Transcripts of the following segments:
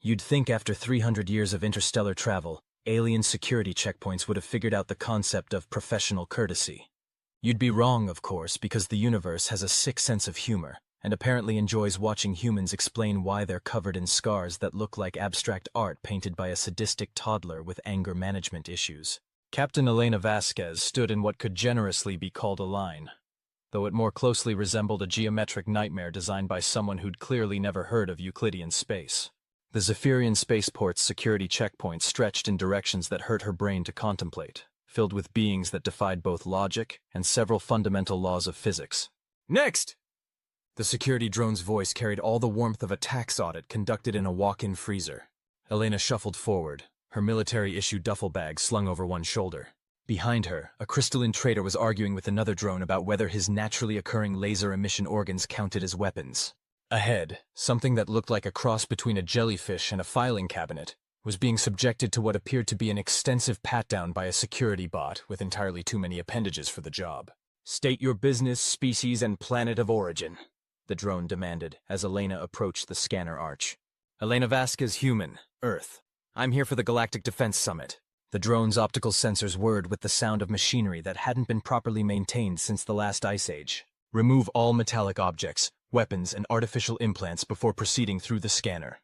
You'd think after 300 years of interstellar travel, alien security checkpoints would have figured out the concept of professional courtesy. You'd be wrong, of course, because the universe has a sick sense of humor, and apparently enjoys watching humans explain why they're covered in scars that look like abstract art painted by a sadistic toddler with anger management issues. Captain Elena Vasquez stood in what could generously be called a line, though it more closely resembled a geometric nightmare designed by someone who'd clearly never heard of Euclidean space. The Zephyrian spaceport's security checkpoints stretched in directions that hurt her brain to contemplate, filled with beings that defied both logic and several fundamental laws of physics. Next! The security drone's voice carried all the warmth of a tax audit conducted in a walk-in freezer. Elena shuffled forward, her military-issue duffel bag slung over one shoulder. Behind her, a crystalline traitor was arguing with another drone about whether his naturally occurring laser emission organs counted as weapons. Ahead, something that looked like a cross between a jellyfish and a filing cabinet was being subjected to what appeared to be an extensive pat-down by a security bot with entirely too many appendages for the job. "State your business, species, and planet of origin," the drone demanded as Elena approached the scanner arch. "Elena Vasquez, human, Earth. I'm here for the Galactic Defense Summit." The drone's optical sensors whirred with the sound of machinery that hadn't been properly maintained since the last ice age. "Remove all metallic objects, weapons, and artificial implants before proceeding through the scanner."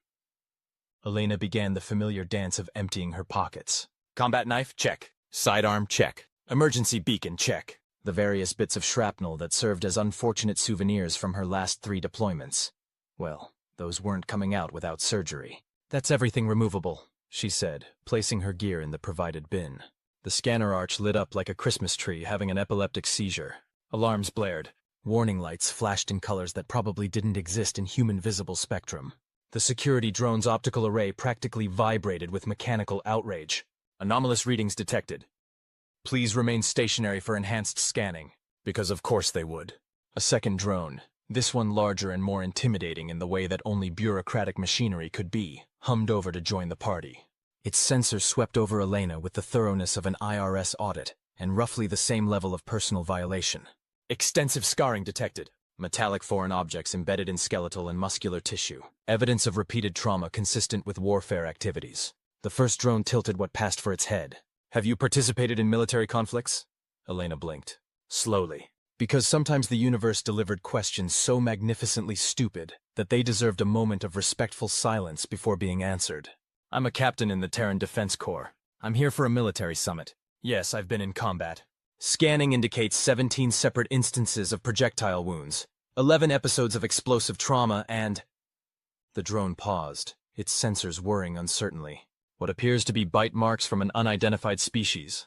Elena began the familiar dance of emptying her pockets. Combat knife, check. Sidearm, check. Emergency beacon, check. The various bits of shrapnel that served as unfortunate souvenirs from her last 3 deployments. Well, those weren't coming out without surgery. "That's everything removable," she said, placing her gear in the provided bin. The scanner arch lit up like a Christmas tree having an epileptic seizure. Alarms blared. Warning lights flashed in colors that probably didn't exist in human visible spectrum. The security drone's optical array practically vibrated with mechanical outrage. "Anomalous readings detected. Please remain stationary for enhanced scanning." Because of course they would. A second drone, this one larger and more intimidating in the way that only bureaucratic machinery could be, hummed over to join the party. Its sensors swept over Elena with the thoroughness of an IRS audit, and roughly the same level of personal violation. "Extensive scarring detected. Metallic foreign objects embedded in skeletal and muscular tissue. Evidence of repeated trauma consistent with warfare activities." The first drone tilted what passed for its head. "Have you participated in military conflicts?" Elena blinked. Slowly. Because sometimes the universe delivered questions so magnificently stupid that they deserved a moment of respectful silence before being answered. "I'm a captain in the Terran Defense Corps. I'm here for a military summit. Yes, I've been in combat. Scanning indicates 17 separate instances of projectile wounds, 11 episodes of explosive trauma, and..." The drone paused, its sensors whirring uncertainly. "What appears to be bite marks from an unidentified species."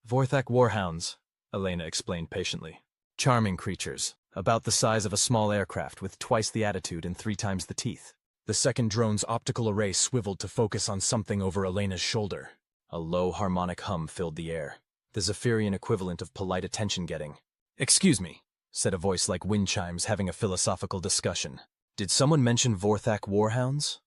"Vorthak warhounds," Elena explained patiently. "Charming creatures, about the size of a small aircraft with twice the attitude and 3 times the teeth." The second drone's optical array swiveled to focus on something over Elena's shoulder. A low harmonic hum filled the air, the Zephyrian equivalent of polite attention-getting. "Excuse me," said a voice like wind chimes having a philosophical discussion. "Did someone mention Vorthak warhounds?"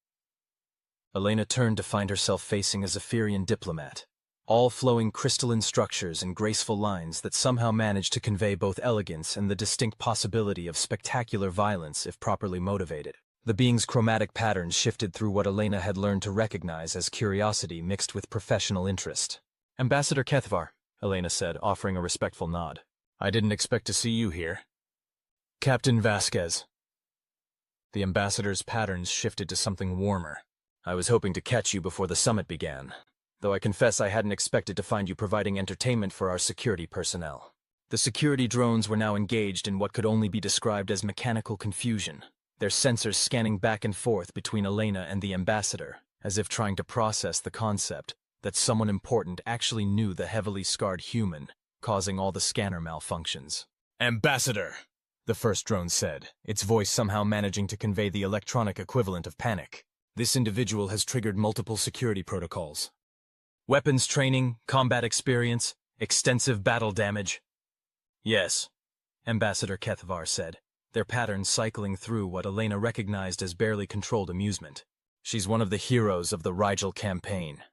Elena turned to find herself facing a Zephyrian diplomat, all flowing crystalline structures and graceful lines that somehow managed to convey both elegance and the distinct possibility of spectacular violence if properly motivated. The being's chromatic patterns shifted through what Elena had learned to recognize as curiosity mixed with professional interest. "Ambassador Kethvar," Elena said, offering a respectful nod. "I didn't expect to see you here." "Captain Vasquez." The ambassador's patterns shifted to something warmer. "I was hoping to catch you before the summit began, though I confess I hadn't expected to find you providing entertainment for our security personnel." The security drones were now engaged in what could only be described as mechanical confusion, their sensors scanning back and forth between Elena and the ambassador, as if trying to process the concept that someone important actually knew the heavily scarred human, causing all the scanner malfunctions. "Ambassador," the first drone said, its voice somehow managing to convey the electronic equivalent of panic. "This individual has triggered multiple security protocols. Weapons training, combat experience, extensive battle damage." "Yes," Ambassador Kethvar said, their patterns cycling through what Elena recognized as barely controlled amusement. "She's one of the heroes of the Rigel campaign.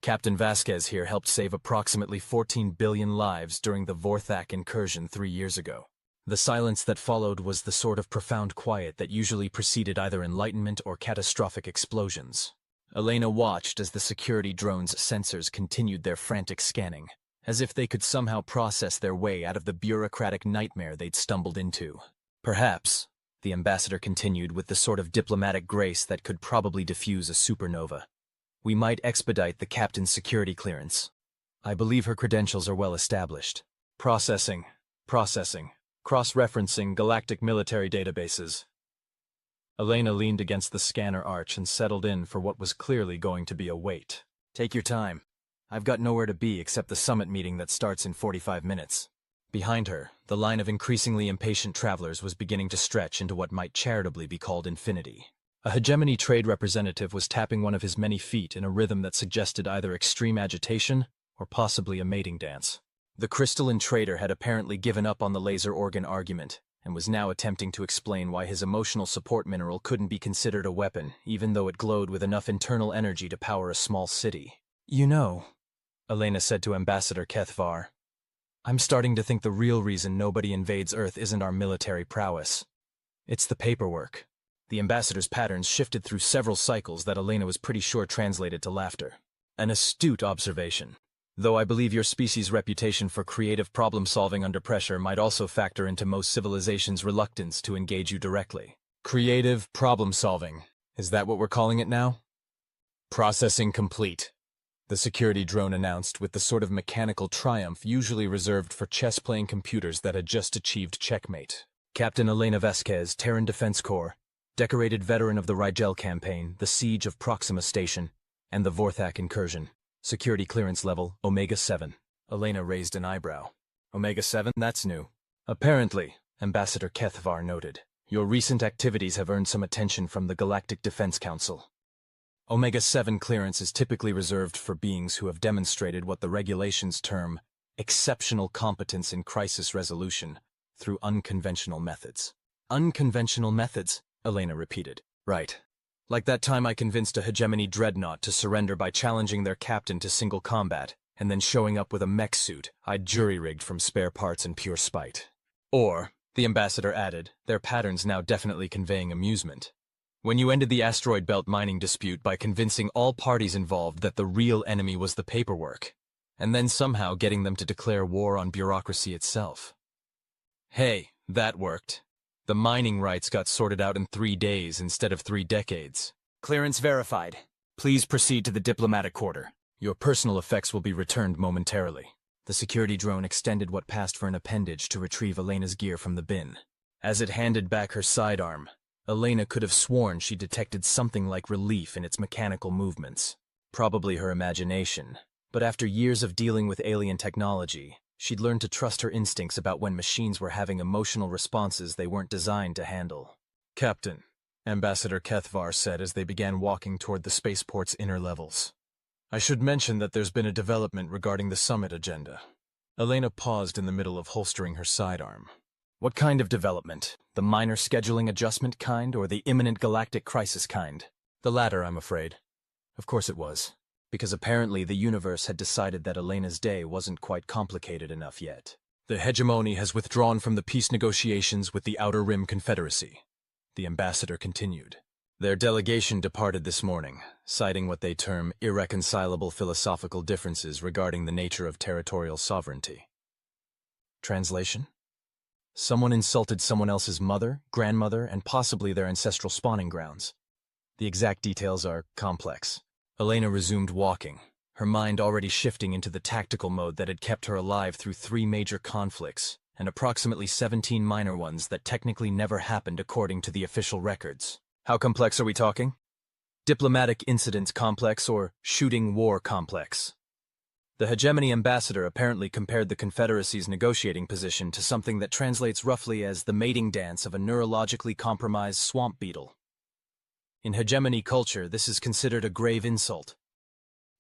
Captain Vasquez here helped save approximately 14 billion lives during the Vorthak incursion 3 years ago. The silence that followed was the sort of profound quiet that usually preceded either enlightenment or catastrophic explosions. Elena watched as the security drone's sensors continued their frantic scanning, as if they could somehow process their way out of the bureaucratic nightmare they'd stumbled into. Perhaps, the ambassador continued with the sort of diplomatic grace that could probably diffuse a supernova, we might expedite the captain's security clearance. I believe her credentials are well established. Processing. Cross-referencing galactic military databases. Elena leaned against the scanner arch and settled in for what was clearly going to be a wait. Take your time. I've got nowhere to be except the summit meeting that starts in 45 minutes. Behind her, the line of increasingly impatient travelers was beginning to stretch into what might charitably be called infinity. A hegemony trade representative was tapping one of his many feet in a rhythm that suggested either extreme agitation or possibly a mating dance. The crystalline trader had apparently given up on the laser organ argument and was now attempting to explain why his emotional support mineral couldn't be considered a weapon, even though it glowed with enough internal energy to power a small city. You know, Elena said to Ambassador Kethvar, I'm starting to think the real reason nobody invades Earth isn't our military prowess. It's the paperwork. The ambassador's patterns shifted through several cycles that Elena was pretty sure translated to laughter. An astute observation. Though I believe your species' reputation for creative problem-solving under pressure might also factor into most civilizations' reluctance to engage you directly. Creative problem-solving. Is that what we're calling it now? Processing complete, the security drone announced with the sort of mechanical triumph usually reserved for chess-playing computers that had just achieved checkmate. Captain Elena Vasquez, Terran Defense Corps, decorated veteran of the Rigel campaign, the Siege of Proxima Station, and the Vorthak incursion. Security clearance level, Omega-7. Elena raised an eyebrow. Omega-7? That's new. Apparently, Ambassador Kethvar noted, your recent activities have earned some attention from the Galactic Defense Council. Omega-7 clearance is typically reserved for beings who have demonstrated what the regulations term exceptional competence in crisis resolution through unconventional methods. Unconventional methods, Elena repeated. Right. Like that time I convinced a hegemony dreadnought to surrender by challenging their captain to single combat, and then showing up with a mech suit I'd jury-rigged from spare parts in pure spite. Or, the ambassador added, their patterns now definitely conveying amusement. When you ended the asteroid belt mining dispute by convincing all parties involved that the real enemy was the paperwork, and then somehow getting them to declare war on bureaucracy itself. Hey, that worked. The mining rights got sorted out in 3 days instead of 3 decades. Clearance verified. Please proceed to the diplomatic quarter. Your personal effects will be returned momentarily. The security drone extended what passed for an appendage to retrieve Elena's gear from the bin. As it handed back her sidearm, Elena could have sworn she detected something like relief in its mechanical movements. Probably her imagination. But after years of dealing with alien technology, she'd learned to trust her instincts about when machines were having emotional responses they weren't designed to handle. Captain, Ambassador Kethvar said as they began walking toward the spaceport's inner levels. I should mention that there's been a development regarding the summit agenda. Elena paused in the middle of holstering her sidearm. What kind of development? The minor scheduling adjustment kind or the imminent galactic crisis kind? The latter, I'm afraid. Of course it was. Because apparently the universe had decided that Elena's day wasn't quite complicated enough yet. The hegemony has withdrawn from the peace negotiations with the Outer Rim Confederacy, the ambassador continued. Their delegation departed this morning, citing what they term irreconcilable philosophical differences regarding the nature of territorial sovereignty. Translation? Someone insulted someone else's mother, grandmother, and possibly their ancestral spawning grounds. The exact details are complex. Elena resumed walking, her mind already shifting into the tactical mode that had kept her alive through 3 major conflicts and approximately 17 minor ones that technically never happened according to the official records. How complex are we talking? Diplomatic incidents complex or shooting war complex? The hegemony ambassador apparently compared the Confederacy's negotiating position to something that translates roughly as the mating dance of a neurologically compromised swamp beetle. In hegemony culture, this is considered a grave insult.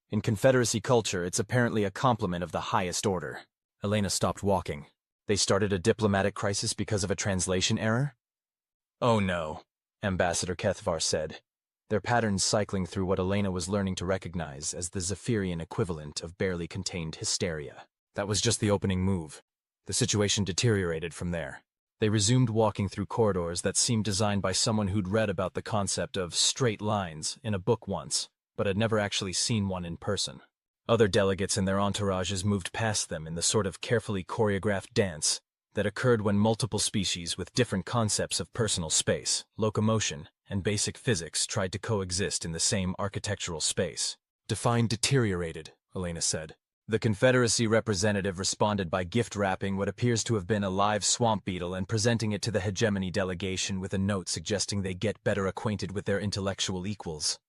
In Confederacy culture, it's apparently a compliment of the highest order. Elena stopped walking. They started a diplomatic crisis because of a translation error? Oh no, Ambassador Kethvar said, their patterns cycling through what Elena was learning to recognize as the Zephyrian equivalent of barely contained hysteria. That was just the opening move. The situation deteriorated from there. They resumed walking through corridors that seemed designed by someone who'd read about the concept of straight lines in a book once, but had never actually seen one in person. Other delegates and their entourages moved past them in the sort of carefully choreographed dance that occurred when multiple species with different concepts of personal space, locomotion, and basic physics tried to coexist in the same architectural space. "Define deteriorated," Elena said. The Confederacy representative responded by gift-wrapping what appears to have been a live swamp beetle and presenting it to the hegemony delegation with a note suggesting they get better acquainted with their intellectual equals.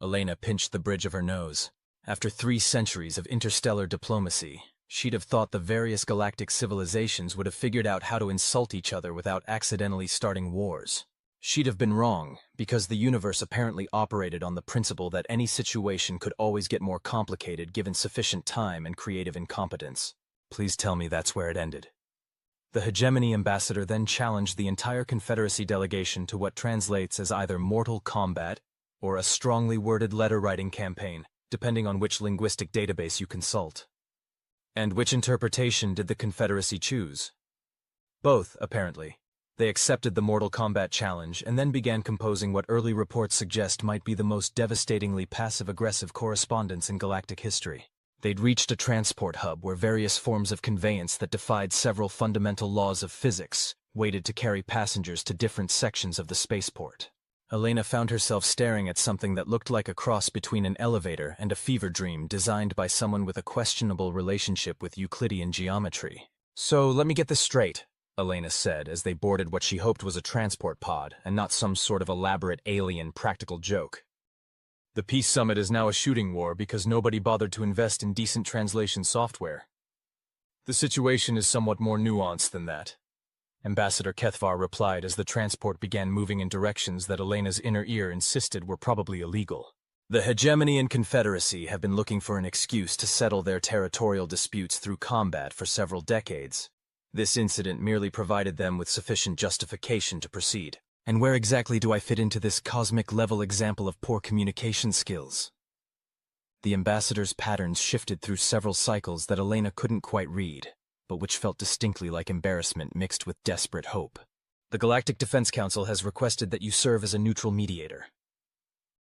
Elena pinched the bridge of her nose. After 3 centuries of interstellar diplomacy, she'd have thought the various galactic civilizations would have figured out how to insult each other without accidentally starting wars. She'd have been wrong, because the universe apparently operated on the principle that any situation could always get more complicated given sufficient time and creative incompetence. Please tell me that's where it ended. The hegemony ambassador then challenged the entire Confederacy delegation to what translates as either mortal combat or a strongly worded letter-writing campaign, depending on which linguistic database you consult. And which interpretation did the Confederacy choose? Both, apparently. They accepted the Mortal Kombat challenge and then began composing what early reports suggest might be the most devastatingly passive-aggressive correspondence in galactic history. They'd reached a transport hub where various forms of conveyance that defied several fundamental laws of physics waited to carry passengers to different sections of the spaceport. Elena found herself staring at something that looked like a cross between an elevator and a fever dream designed by someone with a questionable relationship with Euclidean geometry. "So, let me get this straight," Elena said as they boarded what she hoped was a transport pod and not some sort of elaborate alien practical joke. "The Peace Summit is now a shooting war because nobody bothered to invest in decent translation software. The situation is somewhat more nuanced than that," Ambassador Kethvar replied as the transport began moving in directions that Elena's inner ear insisted were probably illegal. The hegemony and Confederacy have been looking for an excuse to settle their territorial disputes through combat for several decades. This incident merely provided them with sufficient justification to proceed. And where exactly do I fit into this cosmic-level example of poor communication skills? The ambassador's patterns shifted through several cycles that Elena couldn't quite read, but which felt distinctly like embarrassment mixed with desperate hope. "The Galactic Defense Council has requested that you serve as a neutral mediator."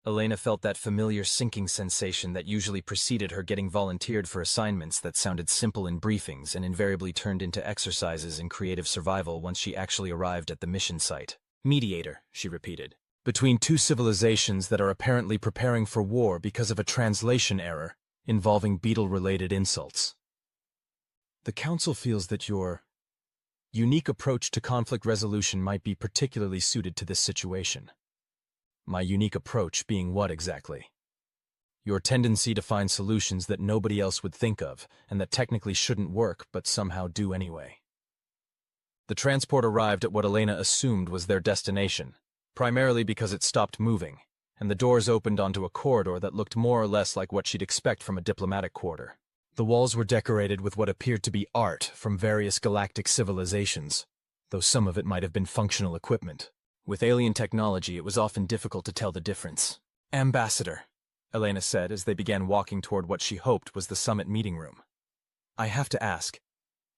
Elena felt that familiar sinking sensation that usually preceded her getting volunteered for assignments that sounded simple in briefings and invariably turned into exercises in creative survival once she actually arrived at the mission site. "Mediator," she repeated, "between 2 civilizations that are apparently preparing for war because of a translation error involving beetle-related insults. The Council feels that your unique approach to conflict resolution might be particularly suited to this situation." "My unique approach being what exactly?" "Your tendency to find solutions that nobody else would think of, and that technically shouldn't work but somehow do anyway." The transport arrived at what Elena assumed was their destination, primarily because it stopped moving, and the doors opened onto a corridor that looked more or less like what she'd expect from a diplomatic quarter. The walls were decorated with what appeared to be art from various galactic civilizations, though some of it might have been functional equipment. With alien technology, it was often difficult to tell the difference. "Ambassador," Elena said as they began walking toward what she hoped was the summit meeting room. "I have to ask,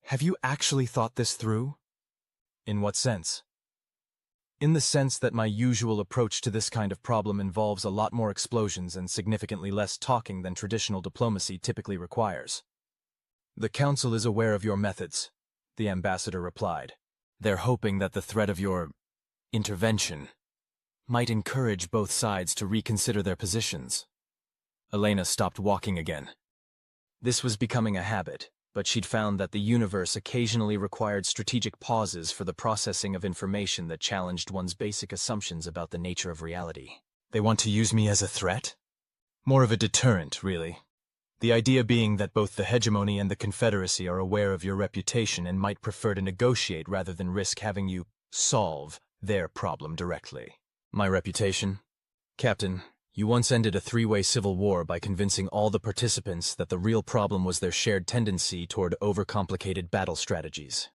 have you actually thought this through?" "In what sense?" "In the sense that my usual approach to this kind of problem involves a lot more explosions and significantly less talking than traditional diplomacy typically requires." "The Council is aware of your methods," the ambassador replied. "They're hoping that the threat of your intervention might encourage both sides to reconsider their positions." Elena stopped walking again. This was becoming a habit, but she'd found that the universe occasionally required strategic pauses for the processing of information that challenged one's basic assumptions about the nature of reality. "They want to use me as a threat?" "More of a deterrent, really. The idea being that both the hegemony and the Confederacy are aware of your reputation and might prefer to negotiate rather than risk having you solve their problem directly." "My reputation? Captain, you once ended a 3-way civil war by convincing all the participants that the real problem was their shared tendency toward overcomplicated battle strategies.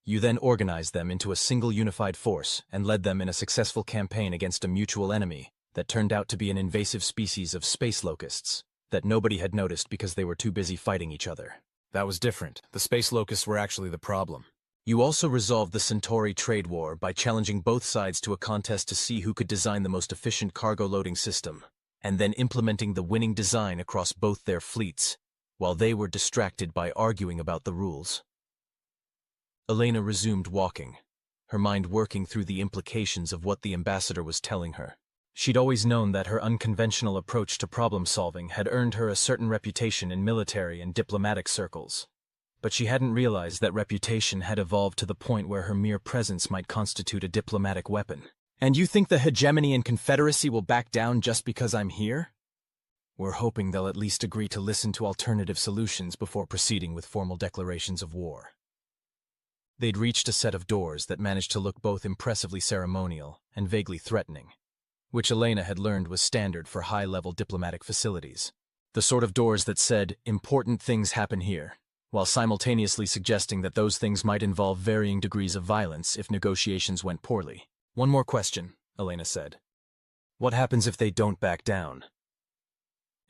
You then organized them into a single unified force and led them in a successful campaign against a mutual enemy that turned out to be an invasive species of space locusts that nobody had noticed because they were too busy fighting each other." "That was different. The space locusts were actually the problem." You also resolved the Centauri trade war by challenging both sides to a contest to see who could design the most efficient cargo loading system, and then implementing the winning design across both their fleets, while they were distracted by arguing about the rules. Elena resumed walking, her mind working through the implications of what the ambassador was telling her. She'd always known that her unconventional approach to problem-solving had earned her a certain reputation in military and diplomatic circles. But she hadn't realized that reputation had evolved to the point where her mere presence might constitute a diplomatic weapon. And you think the hegemony and confederacy will back down just because I'm here? We're hoping they'll at least agree to listen to alternative solutions before proceeding with formal declarations of war. They'd reached a set of doors that managed to look both impressively ceremonial and vaguely threatening, which Elena had learned was standard for high-level diplomatic facilities. The sort of doors that said, "Important things happen here," while simultaneously suggesting that those things might involve varying degrees of violence if negotiations went poorly. "One more question," Elena said. "What happens if they don't back down?"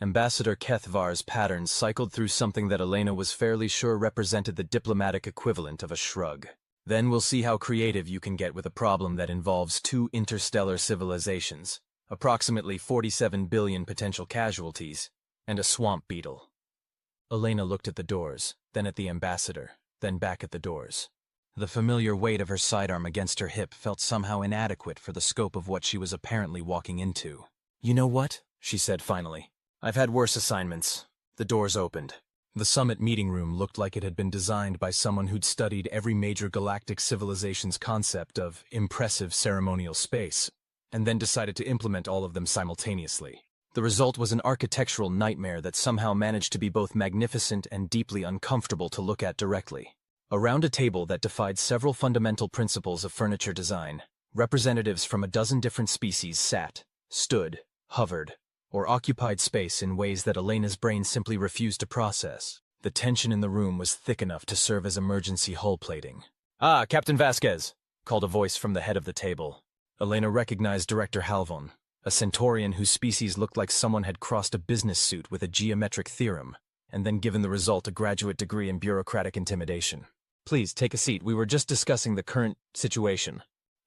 Ambassador Kethvar's patterns cycled through something that Elena was fairly sure represented the diplomatic equivalent of a shrug. "Then we'll see how creative you can get with a problem that involves two interstellar civilizations, approximately 47 billion potential casualties, and a swamp beetle." Elena looked at the doors, then at the ambassador, then back at the doors. The familiar weight of her sidearm against her hip felt somehow inadequate for the scope of what she was apparently walking into. "You know what?" she said finally. "I've had worse assignments." The doors opened. The summit meeting room looked like it had been designed by someone who'd studied every major galactic civilization's concept of impressive ceremonial space, and then decided to implement all of them simultaneously. The result was an architectural nightmare that somehow managed to be both magnificent and deeply uncomfortable to look at directly. Around a table that defied several fundamental principles of furniture design, representatives from a dozen different species sat, stood, hovered, or occupied space in ways that Elena's brain simply refused to process. The tension in the room was thick enough to serve as emergency hull plating. "Ah, Captain Vasquez," called a voice from the head of the table. Elena recognized Director Halvon, a Centaurian whose species looked like someone had crossed a business suit with a geometric theorem, and then given the result a graduate degree in bureaucratic intimidation. "Please, take a seat. We were just discussing the current situation."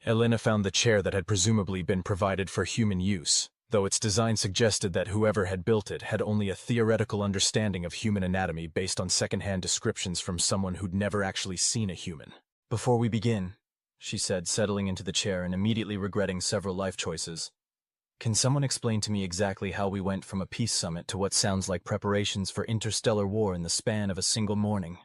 Elena found the chair that had presumably been provided for human use, though its design suggested that whoever had built it had only a theoretical understanding of human anatomy based on secondhand descriptions from someone who'd never actually seen a human. "Before we begin," she said, settling into the chair and immediately regretting several life choices, "can someone explain to me exactly how we went from a peace summit to what sounds like preparations for interstellar war in the span of a single morning?"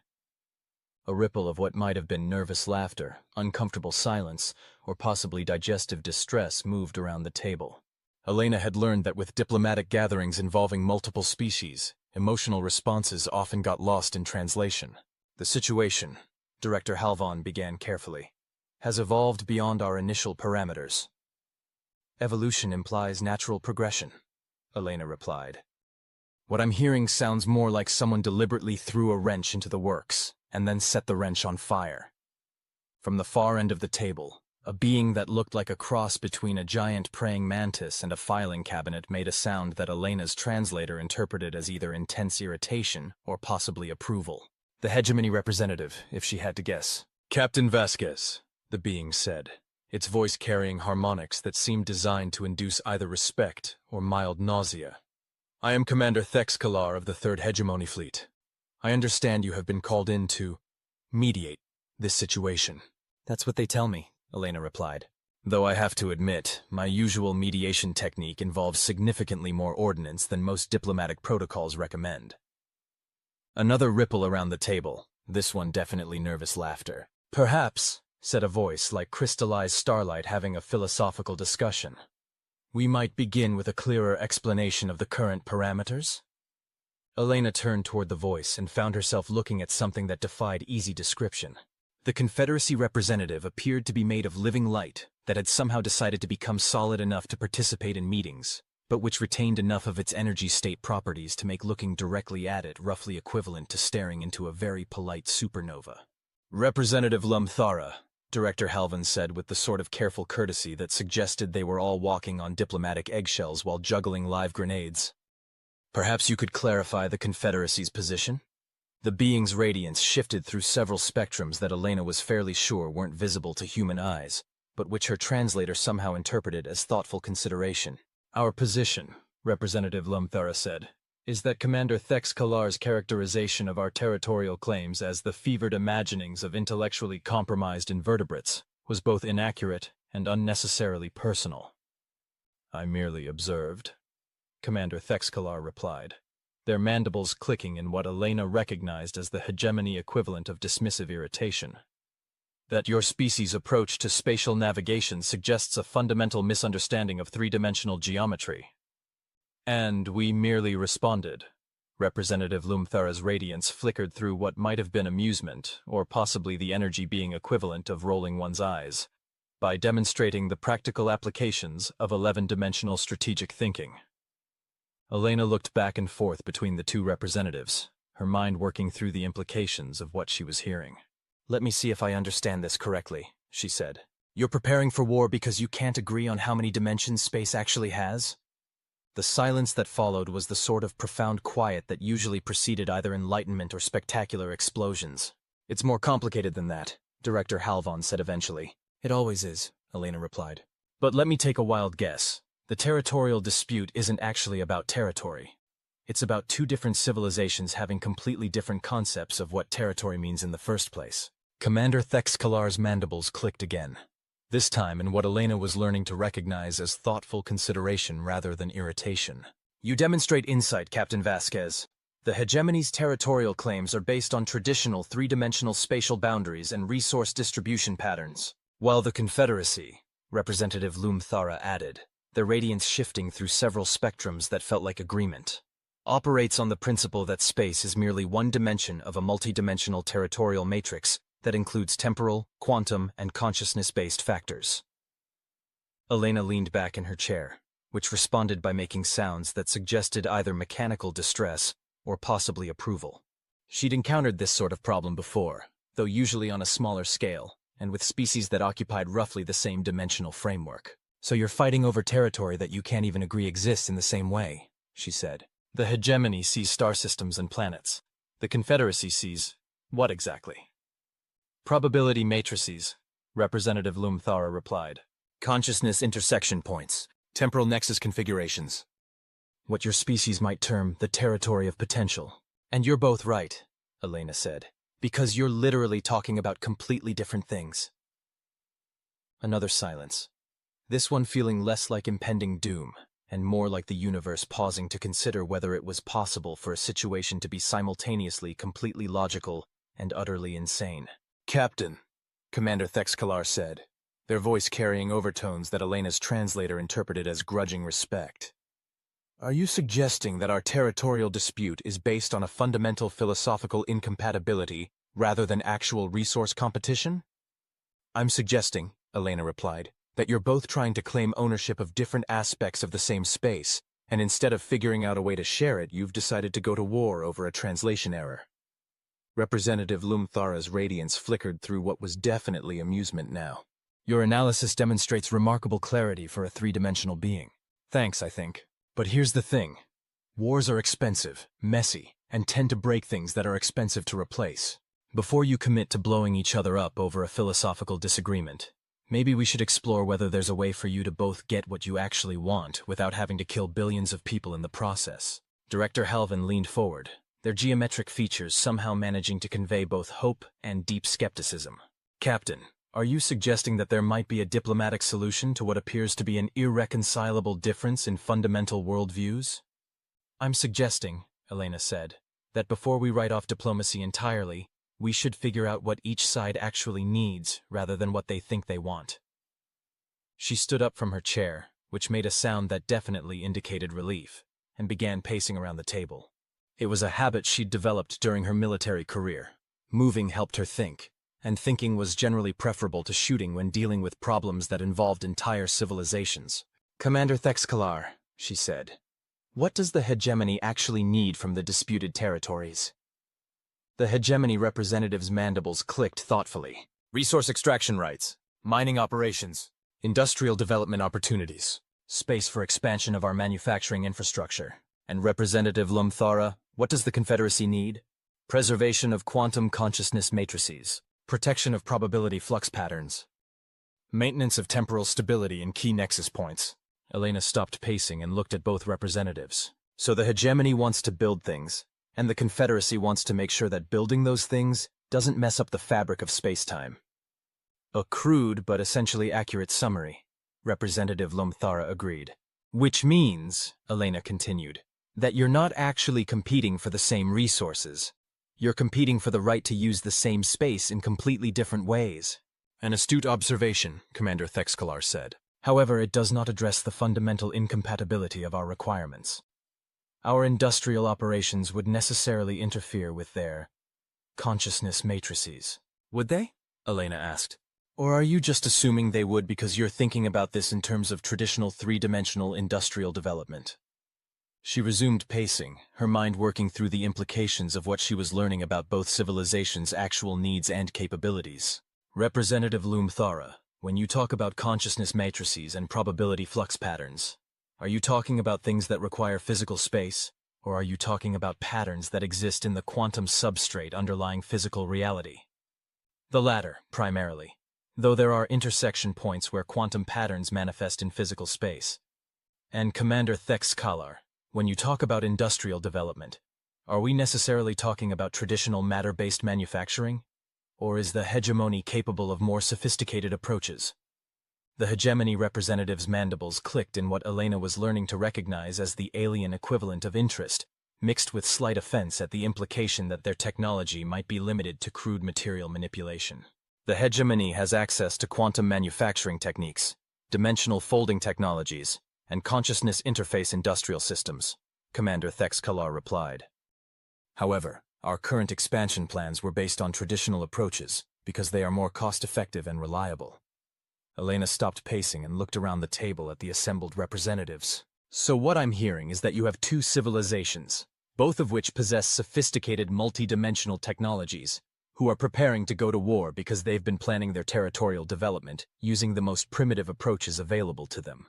A ripple of what might have been nervous laughter, uncomfortable silence, or possibly digestive distress moved around the table. Elena had learned that with diplomatic gatherings involving multiple species, emotional responses often got lost in translation. "The situation," Director Halvon began carefully, "has evolved beyond our initial parameters." "Evolution implies natural progression," Elena replied. "What I'm hearing sounds more like someone deliberately threw a wrench into the works, and then set the wrench on fire." From the far end of the table, a being that looked like a cross between a giant praying mantis and a filing cabinet made a sound that Elena's translator interpreted as either intense irritation or possibly approval. The hegemony representative, if she had to guess. "Captain Vasquez," the being said, its voice carrying harmonics that seemed designed to induce either respect or mild nausea. "I am Commander Thexkalar of the 3rd Hegemony Fleet. I understand you have been called in to mediate this situation." "That's what they tell me," Elena replied. "Though I have to admit, my usual mediation technique involves significantly more ordnance than most diplomatic protocols recommend." Another ripple around the table, this one definitely nervous laughter. "Perhaps," said a voice like crystallized starlight having a philosophical discussion, "we might begin with a clearer explanation of the current parameters?" Elena turned toward the voice and found herself looking at something that defied easy description. The Confederacy representative appeared to be made of living light that had somehow decided to become solid enough to participate in meetings, but which retained enough of its energy state properties to make looking directly at it roughly equivalent to staring into a very polite supernova. "Representative Lumthara," Director Halvin said with the sort of careful courtesy that suggested they were all walking on diplomatic eggshells while juggling live grenades. "Perhaps you could clarify the Confederacy's position?" The being's radiance shifted through several spectrums that Elena was fairly sure weren't visible to human eyes, but which her translator somehow interpreted as thoughtful consideration. Our position, Representative Lumthara said, is that Commander Thex Kalar's characterization of our territorial claims as the fevered imaginings of intellectually compromised invertebrates was both inaccurate and unnecessarily personal. I merely observed, Commander Thex Kalar replied, their mandibles clicking in what Elena recognized as the hegemony equivalent of dismissive irritation. That your species' approach to spatial navigation suggests a fundamental misunderstanding of three-dimensional geometry. And we merely responded. Representative Lumthara's radiance flickered through what might have been amusement, or possibly the energy being equivalent of rolling one's eyes, by demonstrating the practical applications of 11-dimensional strategic thinking. Elena looked back and forth between the two representatives, her mind working through the implications of what she was hearing. Let me see if I understand this correctly, she said. You're preparing for war because you can't agree on how many dimensions space actually has? The silence that followed was the sort of profound quiet that usually preceded either enlightenment or spectacular explosions. It's more complicated than that, Director Halvon said eventually. It always is, Elena replied. But let me take a wild guess. The territorial dispute isn't actually about territory. It's about two different civilizations having completely different concepts of what territory means in the first place. Commander Thex Kalar's mandibles clicked again, this time in what Elena was learning to recognize as thoughtful consideration rather than irritation. You demonstrate insight, Captain Vasquez. The hegemony's territorial claims are based on traditional three-dimensional spatial boundaries and resource distribution patterns, while the Confederacy, Representative Lumthara added, their radiance shifting through several spectrums that felt like agreement, operates on the principle that space is merely one dimension of a multidimensional territorial matrix that includes temporal, quantum, and consciousness-based factors. Elena leaned back in her chair, which responded by making sounds that suggested either mechanical distress or possibly approval. She'd encountered this sort of problem before, though usually on a smaller scale, and with species that occupied roughly the same dimensional framework. So you're fighting over territory that you can't even agree exists in the same way, she said. The hegemony sees star systems and planets. The Confederacy sees what exactly? Probability matrices, Representative Lumthara replied. Consciousness intersection points, temporal nexus configurations. What your species might term the territory of potential. And you're both right, Elena said, because you're literally talking about completely different things. Another silence. This one feeling less like impending doom, and more like the universe pausing to consider whether it was possible for a situation to be simultaneously completely logical and utterly insane. Captain, Commander Thex Kalar said, their voice carrying overtones that Elena's translator interpreted as grudging respect. Are you suggesting that our territorial dispute is based on a fundamental philosophical incompatibility rather than actual resource competition? I'm suggesting, Elena replied, that you're both trying to claim ownership of different aspects of the same space, and instead of figuring out a way to share it, you've decided to go to war over a translation error. Representative Lumthara's radiance flickered through what was definitely amusement now. Your analysis demonstrates remarkable clarity for a three-dimensional being. Thanks, I think. But here's the thing. Wars are expensive, messy, and tend to break things that are expensive to replace. Before you commit to blowing each other up over a philosophical disagreement, maybe we should explore whether there's a way for you to both get what you actually want without having to kill billions of people in the process. Director Halvin leaned forward, their geometric features somehow managing to convey both hope and deep skepticism. Captain, are you suggesting that there might be a diplomatic solution to what appears to be an irreconcilable difference in fundamental worldviews? I'm suggesting, Elena said, that before we write off diplomacy entirely, we should figure out what each side actually needs rather than what they think they want. She stood up from her chair, which made a sound that definitely indicated relief, and began pacing around the table. It was a habit she'd developed during her military career. Moving helped her think, and thinking was generally preferable to shooting when dealing with problems that involved entire civilizations. Commander Thex Kalar, she said, what does the hegemony actually need from the disputed territories? The hegemony representative's mandibles clicked thoughtfully. Resource extraction rights, mining operations, industrial development opportunities, space for expansion of our manufacturing infrastructure. And Representative Lumthara, what does the Confederacy need? preservation of quantum consciousness matrices, protection of probability flux patterns, maintenance of temporal stability in key nexus points. Elena stopped pacing and looked at both representatives. So the hegemony wants to build things, and the Confederacy wants to make sure that building those things doesn't mess up the fabric of space-time. A crude but essentially accurate summary, Representative Lomthara agreed. Which means, Elena continued, that you're not actually competing for the same resources. You're competing for the right to use the same space in completely different ways. An astute observation, Commander Thexkalar said. However, it does not address the fundamental incompatibility of our requirements. Our industrial operations would necessarily interfere with their consciousness matrices. Would they? Elena asked. Or are you just assuming they would because you're thinking about this in terms of traditional three-dimensional industrial development? She resumed pacing, her mind working through the implications of what she was learning about both civilizations' actual needs and capabilities. Representative Lomthara, when you talk about consciousness matrices and probability flux patterns, are you talking about things that require physical space, or are you talking about patterns that exist in the quantum substrate underlying physical reality? The latter, primarily, though there are intersection points where quantum patterns manifest in physical space. And Commander Thexkalar, when you talk about industrial development, are we necessarily talking about traditional matter-based manufacturing? Or is the hegemony capable of more sophisticated approaches? The hegemony representative's mandibles clicked in what Elena was learning to recognize as the alien equivalent of interest, mixed with slight offense at the implication that their technology might be limited to crude material manipulation. The hegemony has access to quantum manufacturing techniques, dimensional folding technologies, and consciousness interface industrial systems, Commander Thexkalar replied. However, our current expansion plans were based on traditional approaches because they are more cost-effective and reliable. Elena stopped pacing and looked around the table at the assembled representatives. So what I'm hearing is that you have two civilizations, both of which possess sophisticated multi-dimensional technologies, who are preparing to go to war because they've been planning their territorial development using the most primitive approaches available to them.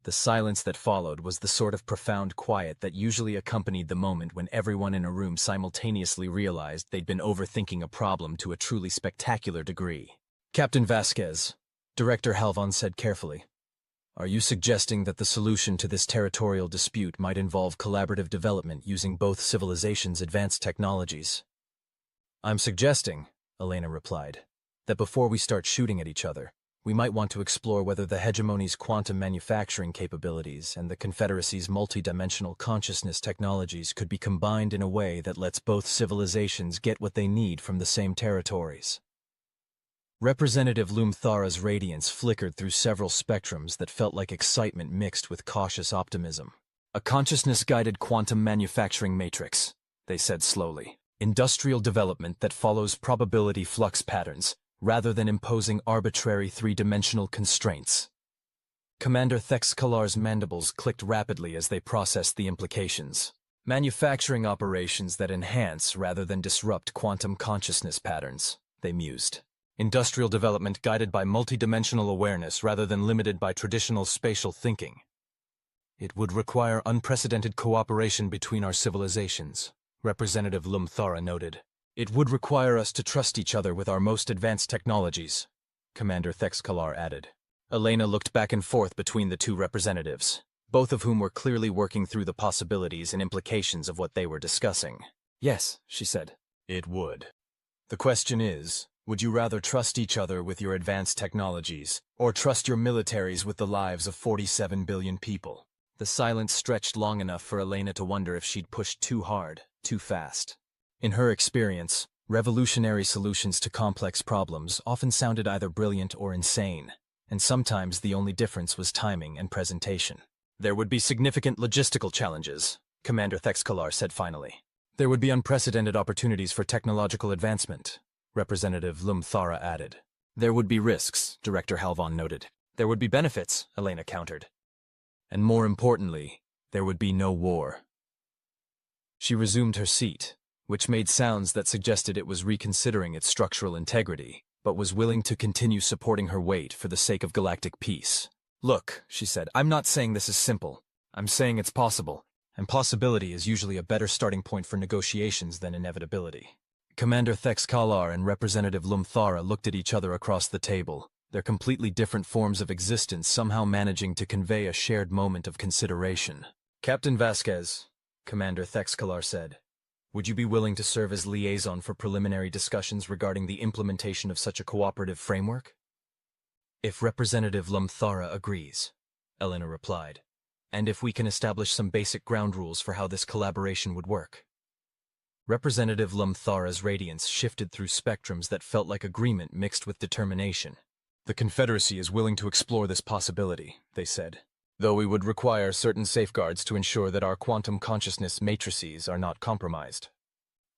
The silence that followed was the sort of profound quiet that usually accompanied the moment when everyone in a room simultaneously realized they'd been overthinking a problem to a truly spectacular degree. Captain Vasquez, Director Halvan said carefully, are you suggesting that the solution to this territorial dispute might involve collaborative development using both civilizations' advanced technologies? I'm suggesting, Elena replied, that before we start shooting at each other, we might want to explore whether the hegemony's quantum manufacturing capabilities and the Confederacy's multidimensional consciousness technologies could be combined in a way that lets both civilizations get what they need from the same territories. Representative Lomthara's radiance flickered through several spectrums that felt like excitement mixed with cautious optimism. A consciousness-guided quantum manufacturing matrix, they said slowly. Industrial development that follows probability flux patterns, rather than imposing arbitrary three-dimensional constraints. Commander Thexkalar's mandibles clicked rapidly as they processed the implications. Manufacturing operations that enhance rather than disrupt quantum consciousness patterns, they mused. Industrial development guided by multidimensional awareness rather than limited by traditional spatial thinking. It would require unprecedented cooperation between our civilizations, Representative Lomthara noted. It would require us to trust each other with our most advanced technologies, Commander Thexkalar added. Elena looked back and forth between the two representatives, both of whom were clearly working through the possibilities and implications of what they were discussing. Yes, she said. It would. The question is, would you rather trust each other with your advanced technologies, or trust your militaries with the lives of 47 billion people? The silence stretched long enough for Elena to wonder if she'd pushed too hard, too fast. In her experience, revolutionary solutions to complex problems often sounded either brilliant or insane, and sometimes the only difference was timing and presentation. There would be significant logistical challenges, Commander Thexkalar said finally. There would be unprecedented opportunities for technological advancement, Representative Lomthara added. There would be risks, Director Halvan noted. There would be benefits, Elena countered. And more importantly, there would be no war. She resumed her seat, which made sounds that suggested it was reconsidering its structural integrity, but was willing to continue supporting her weight for the sake of galactic peace. Look, she said, I'm not saying this is simple. I'm saying it's possible, and possibility is usually a better starting point for negotiations than inevitability. Commander Thex Kalar and Representative Lumthara looked at each other across the table, their completely different forms of existence somehow managing to convey a shared moment of consideration. "Captain Vasquez," Commander Thex Kalar said, "would you be willing to serve as liaison for preliminary discussions regarding the implementation of such a cooperative framework?" "If Representative Lumthara agrees," Elena replied, "and if we can establish some basic ground rules for how this collaboration would work." Representative Lumthara's radiance shifted through spectrums that felt like agreement mixed with determination. "The Confederacy is willing to explore this possibility," they said, "though we would require certain safeguards to ensure that our quantum consciousness matrices are not compromised.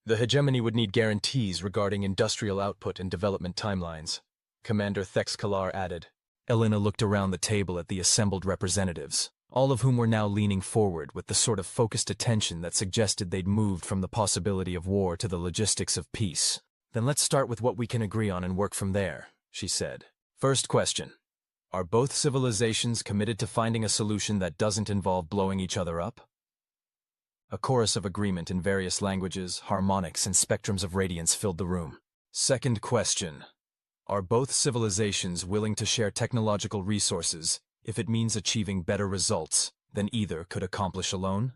The hegemony would need guarantees regarding industrial output and development timelines," Commander Thex Kalar added. Elena looked around the table at the assembled representatives, all of whom were now leaning forward with the sort of focused attention that suggested they'd moved from the possibility of war to the logistics of peace. "Then let's start with what we can agree on and work from there," she said. "First question. Are both civilizations committed to finding a solution that doesn't involve blowing each other up?" A chorus of agreement in various languages, harmonics, and spectrums of radiance filled the room. Second question. Are both civilizations willing to share technological resources if it means achieving better results than either could accomplish alone?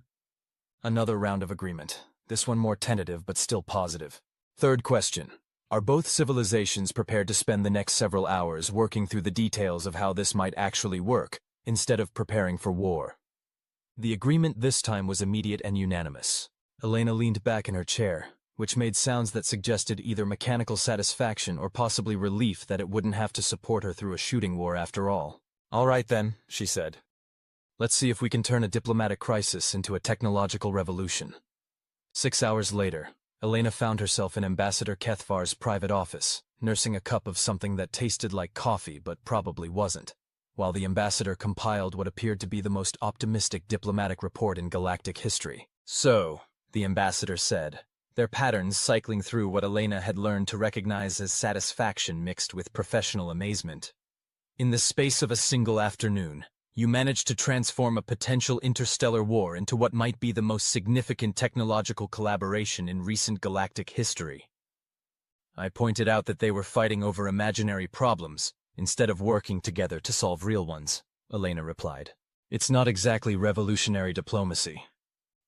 Another round of agreement, this one more tentative but still positive. Third question. Are both civilizations prepared to spend the next several hours working through the details of how this might actually work, instead of preparing for war? The agreement this time was immediate and unanimous. Elena leaned back in her chair, which made sounds that suggested either mechanical satisfaction or possibly relief that it wouldn't have to support her through a shooting war after all. "All right then," she said. "Let's see if we can turn a diplomatic crisis into a technological revolution." 6 hours later, Elena found herself in Ambassador Kethvar's private office, nursing a cup of something that tasted like coffee but probably wasn't, while the ambassador compiled what appeared to be the most optimistic diplomatic report in galactic history. "So," the ambassador said, their patterns cycling through what Elena had learned to recognize as satisfaction mixed with professional amazement. "In the space of a single afternoon, you managed to transform a potential interstellar war into what might be the most significant technological collaboration in recent galactic history." "I pointed out that they were fighting over imaginary problems, instead of working together to solve real ones," Elena replied. "It's not exactly revolutionary diplomacy.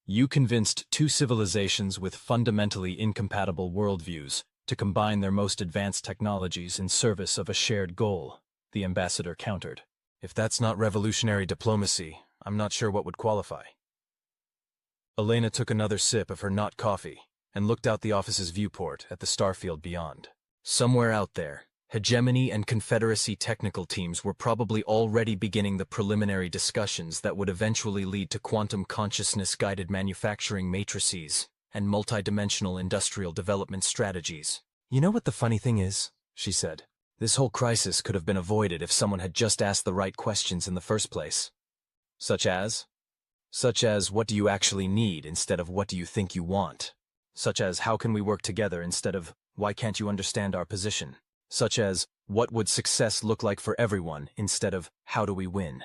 You convinced two civilizations with fundamentally incompatible worldviews to combine their most advanced technologies in service of a shared goal," the ambassador countered. "If that's not revolutionary diplomacy, I'm not sure what would qualify." Elena took another sip of her not coffee and looked out the office's viewport at the starfield beyond. Somewhere out there, Hegemony and Confederacy technical teams were probably already beginning the preliminary discussions that would eventually lead to quantum consciousness-guided manufacturing matrices and multidimensional industrial development strategies. "You know what the funny thing is?" she said. "This whole crisis could have been avoided if someone had just asked the right questions in the first place. Such as? Such as, what do you actually need instead of what do you think you want? Such as, how can we work together instead of, why can't you understand our position? Such as, what would success look like for everyone instead of, how do we win?"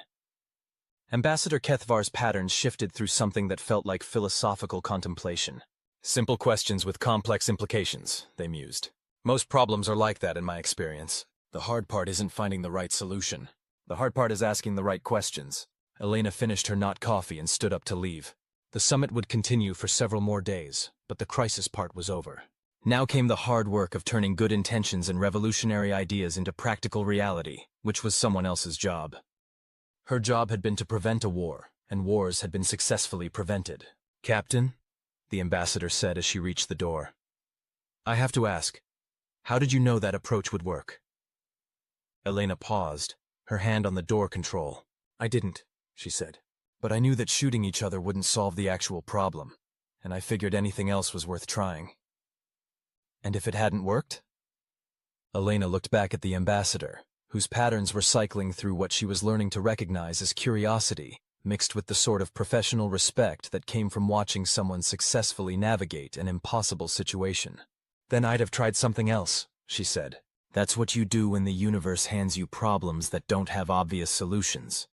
Ambassador Kethvar's patterns shifted through something that felt like philosophical contemplation. "Simple questions with complex implications," they mused. "Most problems are like that in my experience. The hard part isn't finding the right solution. The hard part is asking the right questions." Elena finished her not coffee and stood up to leave. The summit would continue for several more days, but the crisis part was over. Now came the hard work of turning good intentions and revolutionary ideas into practical reality, which was someone else's job. Her job had been to prevent a war, and wars had been successfully prevented. "Captain," the ambassador said as she reached the door, "I have to ask, how did you know that approach would work?" Elena paused, her hand on the door control. "I didn't," she said, "but I knew that shooting each other wouldn't solve the actual problem, and I figured anything else was worth trying." "And if it hadn't worked?" Elena looked back at the ambassador, whose patterns were cycling through what she was learning to recognize as curiosity, mixed with the sort of professional respect that came from watching someone successfully navigate an impossible situation. "Then I'd have tried something else," she said. "That's what you do when the universe hands you problems that don't have obvious solutions.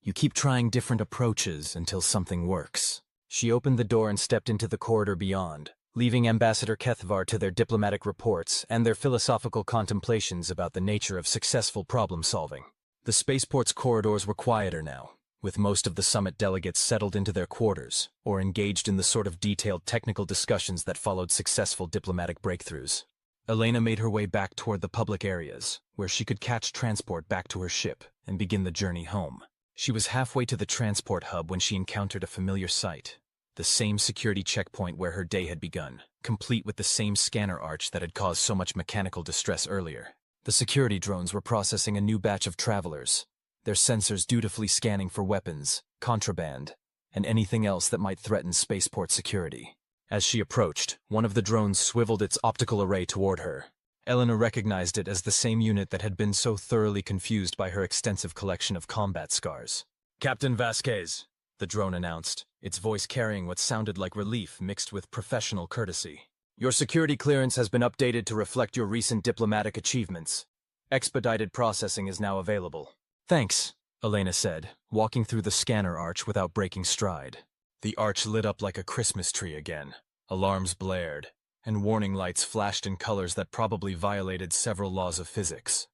You keep trying different approaches until something works." She opened the door and stepped into the corridor beyond, leaving Ambassador Kethvar to their diplomatic reports and their philosophical contemplations about the nature of successful problem-solving. The spaceport's corridors were quieter now, with most of the summit delegates settled into their quarters or engaged in the sort of detailed technical discussions that followed successful diplomatic breakthroughs. Elena made her way back toward the public areas, where she could catch transport back to her ship and begin the journey home. She was halfway to the transport hub when she encountered a familiar sight. The same security checkpoint where her day had begun, complete with the same scanner arch that had caused so much mechanical distress earlier. The security drones were processing a new batch of travelers, their sensors dutifully scanning for weapons, contraband, and anything else that might threaten spaceport security. As she approached, one of the drones swiveled its optical array toward her. Elena recognized it as the same unit that had been so thoroughly confused by her extensive collection of combat scars. "Captain Vasquez," the drone announced, its voice carrying what sounded like relief mixed with professional courtesy. "Your security clearance has been updated to reflect your recent diplomatic achievements. Expedited processing is now available." "Thanks," Elena said, walking through the scanner arch without breaking stride. The arch lit up like a Christmas tree again. Alarms blared, and warning lights flashed in colors that probably violated several laws of physics.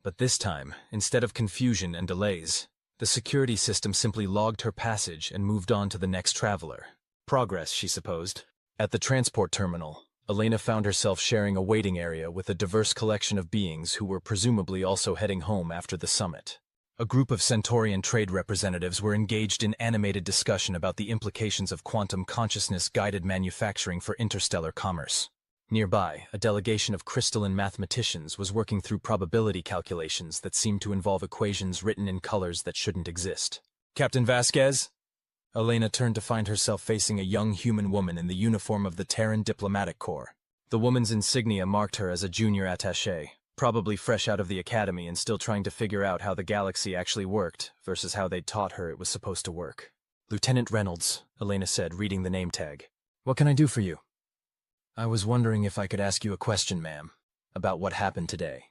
But this time, instead of confusion and delays, the security system simply logged her passage and moved on to the next traveler. Progress, she supposed. At the transport terminal, Elena found herself sharing a waiting area with a diverse collection of beings who were presumably also heading home after the summit. A group of Centaurian trade representatives were engaged in animated discussion about the implications of quantum consciousness-guided manufacturing for interstellar commerce. Nearby, a delegation of crystalline mathematicians was working through probability calculations that seemed to involve equations written in colors that shouldn't exist. "Captain Vasquez?" Elena turned to find herself facing a young human woman in the uniform of the Terran diplomatic corps. The woman's insignia marked her as a junior attaché, probably fresh out of the academy and still trying to figure out how the galaxy actually worked versus how they'd taught her it was supposed to work. "Lieutenant Reynolds," Elena said, reading the name tag. "What can I do for you?" "I was wondering if I could ask you a question, ma'am, about what happened today."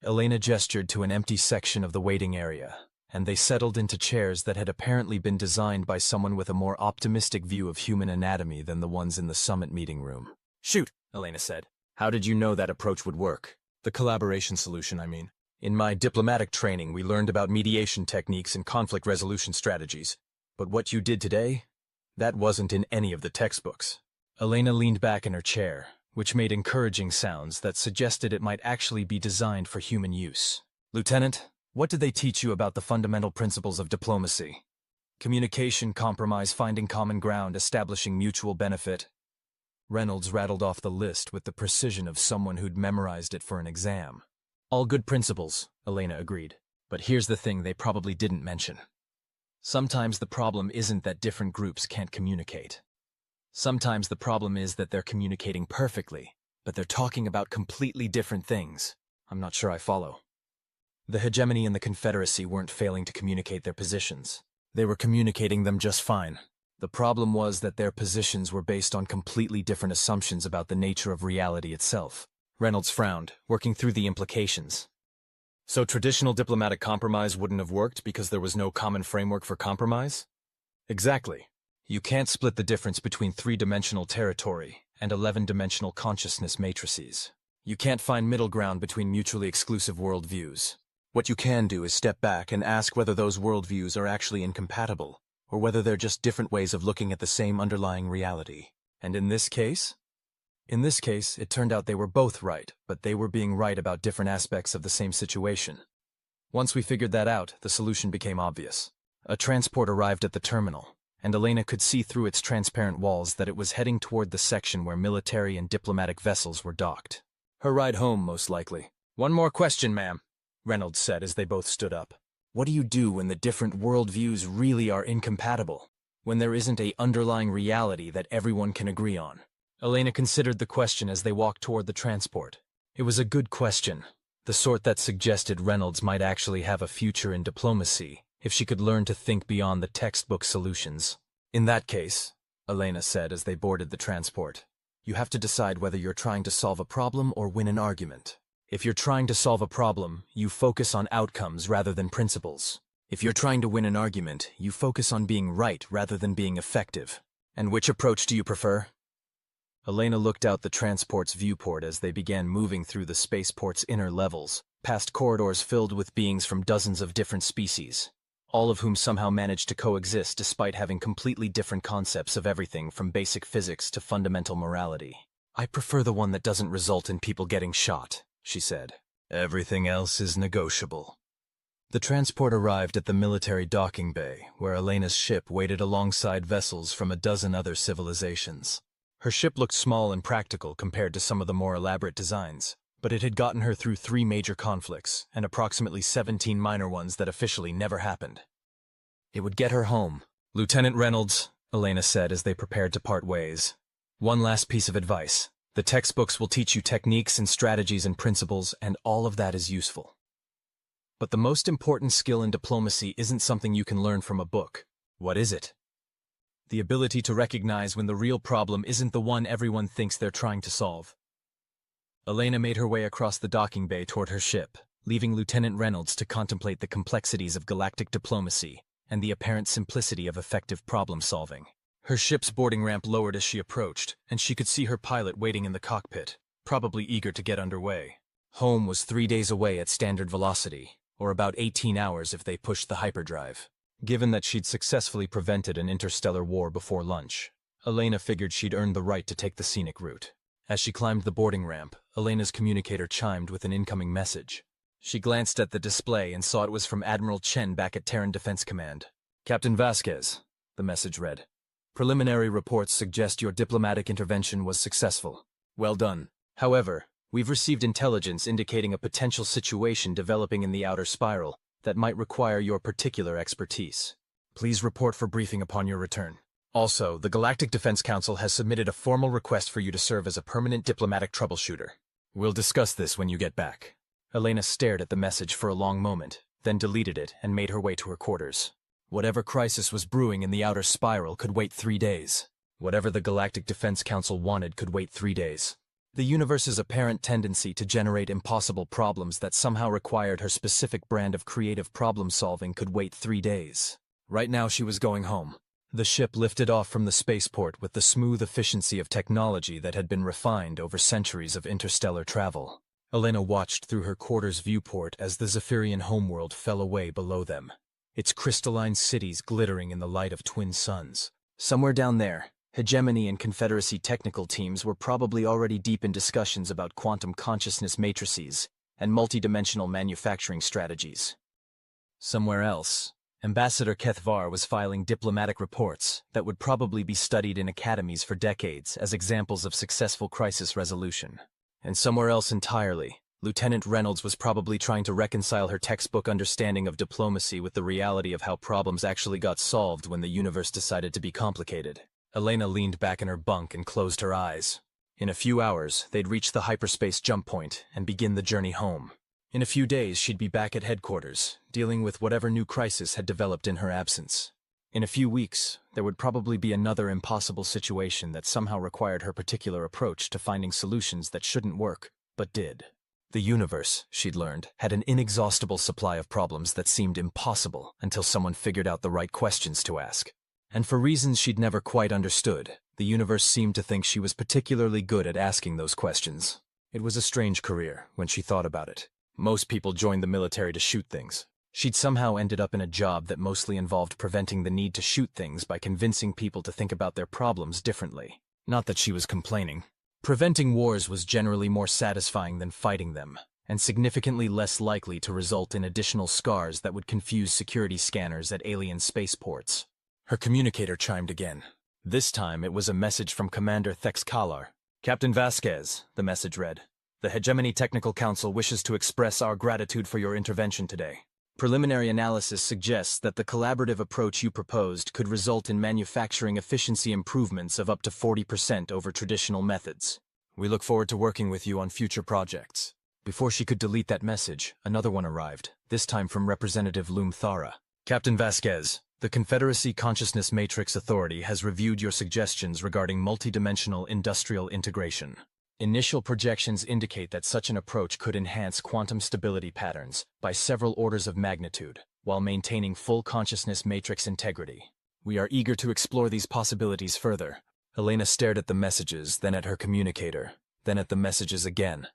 Elena gestured to an empty section of the waiting area, and they settled into chairs that had apparently been designed by someone with a more optimistic view of human anatomy than the ones in the summit meeting room. "Shoot," Elena said. "How did you know that approach would work? The collaboration solution, I mean. In my diplomatic training, we learned about mediation techniques and conflict resolution strategies. But what you did today? That wasn't in any of the textbooks." Elena leaned back in her chair, which made encouraging sounds that suggested it might actually be designed for human use. "Lieutenant, what did they teach you about the fundamental principles of diplomacy? Communication, compromise, finding common ground, establishing mutual benefit." Reynolds rattled off the list with the precision of someone who'd memorized it for an exam. "All good principles," Elena agreed. "But here's the thing they probably didn't mention. Sometimes the problem isn't that different groups can't communicate. Sometimes the problem is that they're communicating perfectly, but they're talking about completely different things." "I'm not sure I follow." "The hegemony and the Confederacy weren't failing to communicate their positions. They were communicating them just fine. The problem was that their positions were based on completely different assumptions about the nature of reality itself." Reynolds frowned, working through the implications. "So traditional diplomatic compromise wouldn't have worked because there was no common framework for compromise?" "Exactly. You can't split the difference between 3-dimensional territory and 11-dimensional consciousness matrices. You can't find middle ground between mutually exclusive worldviews. What you can do is step back and ask whether those worldviews are actually incompatible, or whether they're just different ways of looking at the same underlying reality. And in this case? In this case, it turned out they were both right, but they were being right about different aspects of the same situation. Once we figured that out, the solution became obvious. A transport arrived at the terminal, and Elena could see through its transparent walls that it was heading toward the section where military and diplomatic vessels were docked. Her ride home, most likely. "One more question, ma'am," Reynolds said as they both stood up. "What do you do when the different worldviews really are incompatible? When there isn't an underlying reality that everyone can agree on?" Elena considered the question as they walked toward the transport. It was a good question, the sort that suggested Reynolds might actually have a future in diplomacy if she could learn to think beyond the textbook solutions. "In that case," Elena said as they boarded the transport, "you have to decide whether you're trying to solve a problem or win an argument. If you're trying to solve a problem, you focus on outcomes rather than principles. If you're trying to win an argument, you focus on being right rather than being effective. And which approach do you prefer? Elena looked out the transport's viewport as they began moving through the spaceport's inner levels, past corridors filled with beings from dozens of different species, all of whom somehow managed to coexist despite having completely different concepts of everything from basic physics to fundamental morality. I prefer the one that doesn't result in people getting shot, she said. Everything else is negotiable. The transport arrived at the military docking bay, where Elena's ship waited alongside vessels from a dozen other civilizations. Her ship looked small and practical compared to some of the more elaborate designs, but it had gotten her through 3 major conflicts and approximately 17 minor ones that officially never happened. It would get her home. Lieutenant Reynolds, Elena said as they prepared to part ways. One last piece of advice. The textbooks will teach you techniques and strategies and principles, and all of that is useful. But the most important skill in diplomacy isn't something you can learn from a book. What is it? The ability to recognize when the real problem isn't the one everyone thinks they're trying to solve. Elena made her way across the docking bay toward her ship, leaving Lieutenant Reynolds to contemplate the complexities of galactic diplomacy and the apparent simplicity of effective problem-solving. Her ship's boarding ramp lowered as she approached, and she could see her pilot waiting in the cockpit, probably eager to get underway. Home was 3 days away at standard velocity, or about 18 hours if they pushed the hyperdrive. Given that she'd successfully prevented an interstellar war before lunch, Elena figured she'd earned the right to take the scenic route. As she climbed the boarding ramp, Elena's communicator chimed with an incoming message. She glanced at the display and saw it was from Admiral Chen back at Terran Defense Command. Captain Vasquez, the message read. Preliminary reports suggest your diplomatic intervention was successful. Well done. However, we've received intelligence indicating a potential situation developing in the outer spiral that might require your particular expertise. Please report for briefing upon your return. Also, the Galactic Defense Council has submitted a formal request for you to serve as a permanent diplomatic troubleshooter. We'll discuss this when you get back. Elena stared at the message for a long moment, then deleted it and made her way to her quarters. Whatever crisis was brewing in the outer spiral could wait 3 days. Whatever the Galactic Defense Council wanted could wait 3 days. The universe's apparent tendency to generate impossible problems that somehow required her specific brand of creative problem-solving could wait 3 days. Right now she was going home. The ship lifted off from the spaceport with the smooth efficiency of technology that had been refined over centuries of interstellar travel. Elena watched through her quarters viewport as the Zephyrian homeworld fell away below them, its crystalline cities glittering in the light of twin suns. Somewhere down there, Hegemony and Confederacy technical teams were probably already deep in discussions about quantum consciousness matrices and multidimensional manufacturing strategies. Somewhere else, Ambassador Kethvar was filing diplomatic reports that would probably be studied in academies for decades as examples of successful crisis resolution. And somewhere else entirely, Lieutenant Reynolds was probably trying to reconcile her textbook understanding of diplomacy with the reality of how problems actually got solved when the universe decided to be complicated. Elena leaned back in her bunk and closed her eyes. In a few hours, they'd reach the hyperspace jump point and begin the journey home. In a few days, she'd be back at headquarters, dealing with whatever new crisis had developed in her absence. In a few weeks, there would probably be another impossible situation that somehow required her particular approach to finding solutions that shouldn't work, but did. The universe, she'd learned, had an inexhaustible supply of problems that seemed impossible until someone figured out the right questions to ask. And for reasons she'd never quite understood, the universe seemed to think she was particularly good at asking those questions. It was a strange career, when she thought about it. Most people joined the military to shoot things. She'd somehow ended up in a job that mostly involved preventing the need to shoot things by convincing people to think about their problems differently. Not that she was complaining. Preventing wars was generally more satisfying than fighting them, and significantly less likely to result in additional scars that would confuse security scanners at alien spaceports. Her communicator chimed again. This time it was a message from Commander Thexkalar. Captain Vasquez, the message read. The Hegemony Technical Council wishes to express our gratitude for your intervention today. Preliminary analysis suggests that the collaborative approach you proposed could result in manufacturing efficiency improvements of up to 40% over traditional methods. We look forward to working with you on future projects. Before she could delete that message, another one arrived, this time from Representative Loom Thara. Captain Vasquez, the Confederacy Consciousness Matrix Authority has reviewed your suggestions regarding multidimensional industrial integration. Initial projections indicate that such an approach could enhance quantum stability patterns by several orders of magnitude, while maintaining full consciousness matrix integrity. We are eager to explore these possibilities further. Elena stared at the messages, then at her communicator, then at the messages again.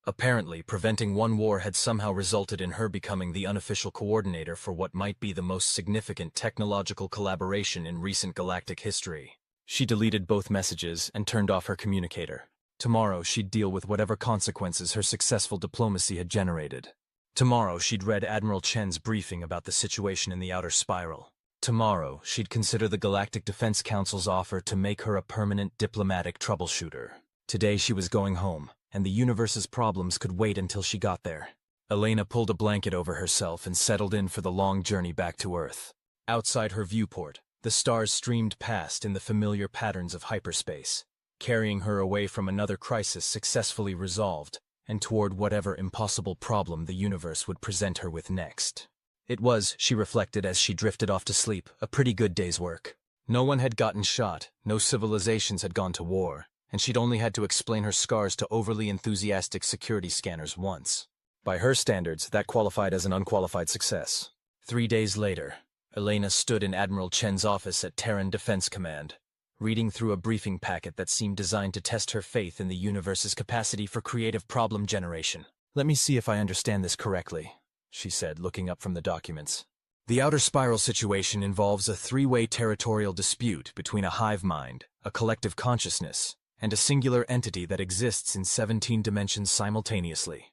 Apparently, preventing one war had somehow resulted in her becoming the unofficial coordinator for what might be the most significant technological collaboration in recent galactic history. She deleted both messages and turned off her communicator. Tomorrow, she'd deal with whatever consequences her successful diplomacy had generated. Tomorrow, she'd read Admiral Chen's briefing about the situation in the outer spiral. Tomorrow, she'd consider the Galactic Defense Council's offer to make her a permanent diplomatic troubleshooter. Today, she was going home, and the universe's problems could wait until she got there. Elena pulled a blanket over herself and settled in for the long journey back to Earth. Outside her viewport, the stars streamed past in the familiar patterns of hyperspace, carrying her away from another crisis successfully resolved and toward whatever impossible problem the universe would present her with next. It was, she reflected as she drifted off to sleep, a pretty good day's work. No one had gotten shot, no civilizations had gone to war, and she'd only had to explain her scars to overly enthusiastic security scanners once. By her standards, that qualified as an unqualified success. 3 days later, Elena stood in Admiral Chen's office at Terran Defense Command, reading through a briefing packet that seemed designed to test her faith in the universe's capacity for creative problem generation. "Let me see if I understand this correctly," she said, looking up from the documents. "The outer spiral situation involves a three-way territorial dispute between a hive mind, a collective consciousness, and a singular entity that exists in 17 dimensions simultaneously."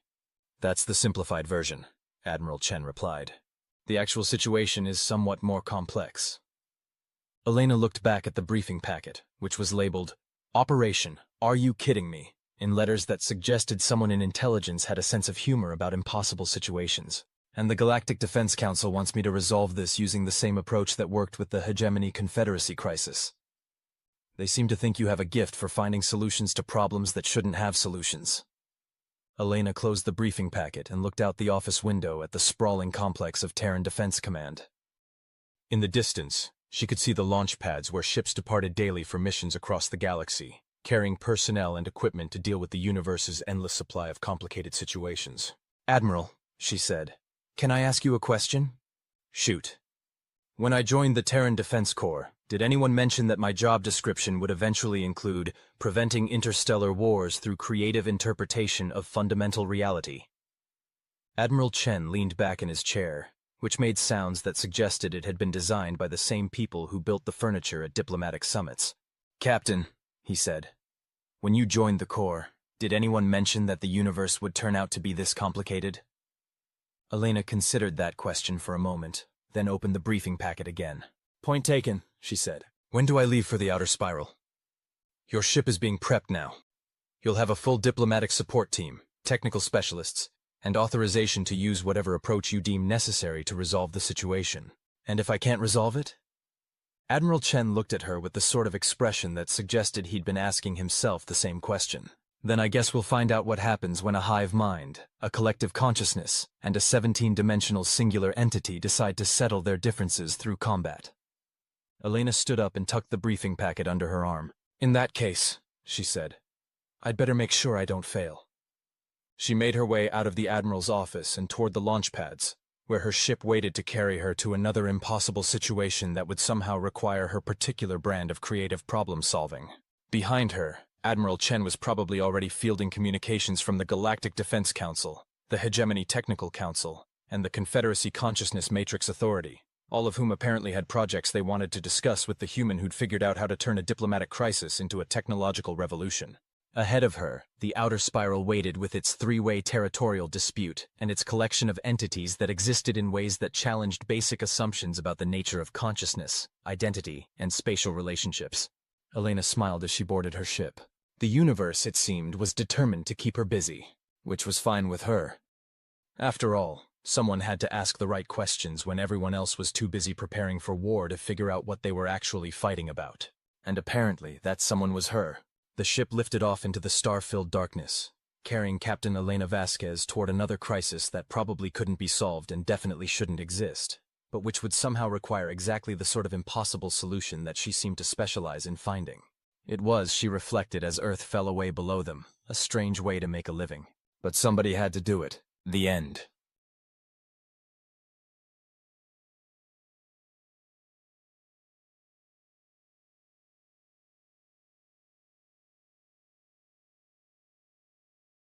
"That's the simplified version," Admiral Chen replied. "The actual situation is somewhat more complex." Elena looked back at the briefing packet, which was labeled, "Operation, Are You Kidding Me?" in letters that suggested someone in intelligence had a sense of humor about impossible situations. "And the Galactic Defense Council wants me to resolve this using the same approach that worked with the HFY Confederacy crisis. They seem to think you have a gift for finding solutions to problems that shouldn't have solutions." Elena closed the briefing packet and looked out the office window at the sprawling complex of Terran Defense Command. In the distance, she could see the launch pads where ships departed daily for missions across the galaxy, carrying personnel and equipment to deal with the universe's endless supply of complicated situations. "Admiral," she said, "can I ask you a question?" "Shoot." "When I joined the Terran Defense Corps, did anyone mention that my job description would eventually include preventing interstellar wars through creative interpretation of fundamental reality?" Admiral Chen leaned back in his chair, which made sounds that suggested it had been designed by the same people who built the furniture at diplomatic summits. "Captain," he said, "when you joined the Corps, did anyone mention that the universe would turn out to be this complicated?" Elena considered that question for a moment, then opened the briefing packet again. "Point taken," she said. "When do I leave for the outer spiral?" "Your ship is being prepped now. You'll have a full diplomatic support team, technical specialists, and authorization to use whatever approach you deem necessary to resolve the situation. And if I can't resolve it?" Admiral Chen looked at her with the sort of expression that suggested he'd been asking himself the same question. "Then I guess we'll find out what happens when a hive mind, a collective consciousness, and a 17-dimensional singular entity decide to settle their differences through combat." Elena stood up and tucked the briefing packet under her arm. "In that case," she said, "I'd better make sure I don't fail." She made her way out of the Admiral's office and toward the launch pads, where her ship waited to carry her to another impossible situation that would somehow require her particular brand of creative problem-solving. Behind her, Admiral Chen was probably already fielding communications from the Galactic Defense Council, the Hegemony Technical Council, and the Confederacy Consciousness Matrix Authority, all of whom apparently had projects they wanted to discuss with the human who'd figured out how to turn a diplomatic crisis into a technological revolution. Ahead of her, the outer spiral waited with its three-way territorial dispute and its collection of entities that existed in ways that challenged basic assumptions about the nature of consciousness, identity, and spatial relationships. Elena smiled as she boarded her ship. The universe, it seemed, was determined to keep her busy, which was fine with her. After all, someone had to ask the right questions when everyone else was too busy preparing for war to figure out what they were actually fighting about. And apparently, that someone was her. The ship lifted off into the star-filled darkness, carrying Captain Elena Vasquez toward another crisis that probably couldn't be solved and definitely shouldn't exist, but which would somehow require exactly the sort of impossible solution that she seemed to specialize in finding. It was, she reflected as Earth fell away below them, a strange way to make a living. But somebody had to do it. The end.